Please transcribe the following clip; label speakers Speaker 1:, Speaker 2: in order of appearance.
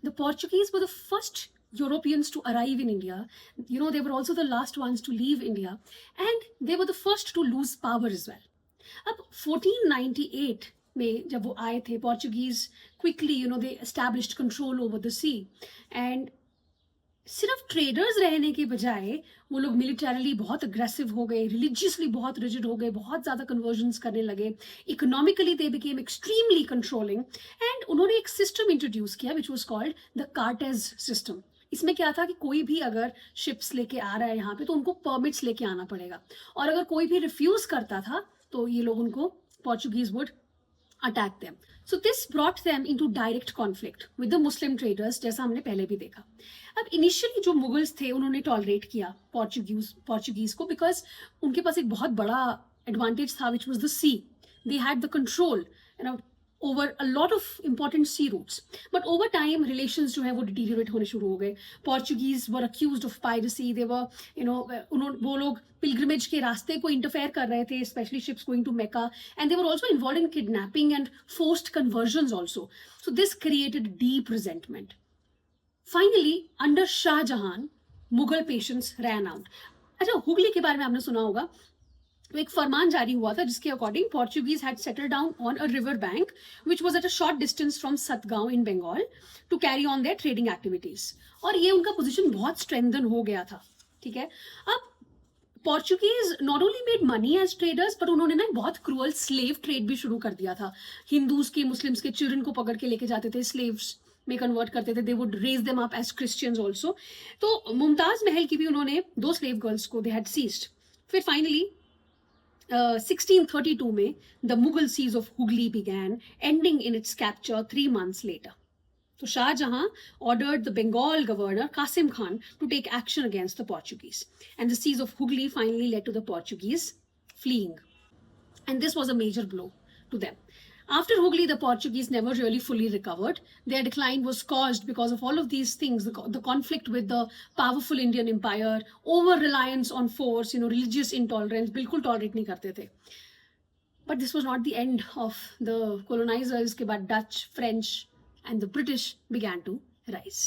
Speaker 1: The Portuguese were the first Europeans to arrive in India. They were also the last ones to leave India, and they were the first to lose power as well. अब 1498 में जब वो आए थे, Portuguese quickly they established control over the sea, and सिर्फ traders रहने के बजाय वो लोग मिलिटरली बहुत अग्रेसिव हो गए, रिलीजियसली बहुत रिजिड हो गए, बहुत ज़्यादा कन्वर्जन्स करने लगे, economically they became extremely controlling, and उन्होंने एक सिस्टम इंट्रोड्यूस किया which was called the cartaz system. इसमें क्या था कि कोई भी अगर शिप्स लेके आ रहा है यहाँ पे तो उनको परमिट्स लेके आना पड़ेगा, और अगर कोई भी रिफ्यूज करता था तो ये लोग उनको Portuguese would attack them. So this brought them into direct conflict with the Muslim traders, जैसा हमने पहले भी देखा. अब इनिशियली जो मुगल्स थे उन्होंने टॉलरेट किया पोर्चुगीज को, बिकॉज उनके पास एक बहुत बड़ा एडवांटेज था which was the sea. They had the control over a lot of important sea routes. But over time, relations जो है वो deteriorate होने शुरू हो गए. Portuguese were accused of piracy. They were, वो लोग pilgrimage के रास्ते को interfere कर रहे थे, especially ships going to Mecca. And they were also involved in kidnapping and forced conversions also. So this created deep resentment. Finally, under Shah Jahan, Mughal patience ran out. अच्छा, हुगली के बारे में आपने सुना होगा. तो एक फरमान जारी हुआ था जिसके according Portuguese had settled down on a river bank which was at a short distance from Satgaon in Bengal to carry on their trading activities. और ये उनका पोजीशन बहुत स्ट्रेंथन हो गया था. ठीक है, अब Portuguese not only made money as traders, but उन्होंने ना बहुत क्रूअल स्लेव ट्रेड भी शुरू कर दिया था. हिंदूज के, मुस्लिम्स के चिल्ड्रन को पकड़ के लेके जाते थे, स्लेव्स में कन्वर्ट करते थे. They would raise them up as Christians also. तो मुमताज महल की भी उन्होंने 2 स्लेव गर्ल्स को दे हैड सीज्ड. फिर फाइनली 1632 में the Mughal siege of Hooghly began, ending in its capture 3 months later. So Shah Jahan ordered the Bengal governor Qasim Khan to take action against the Portuguese, and the siege of Hooghly finally led to the Portuguese fleeing, and this was a major blow to them. After Hooghly, the Portuguese never really fully recovered. Their decline was caused because of all of these things, the conflict with the powerful Indian empire, over-reliance on force, religious intolerance, बिल्कुल tolerate नहीं करते थे. But this was not the end of the colonizers. के बाद Dutch, French and the British began to rise.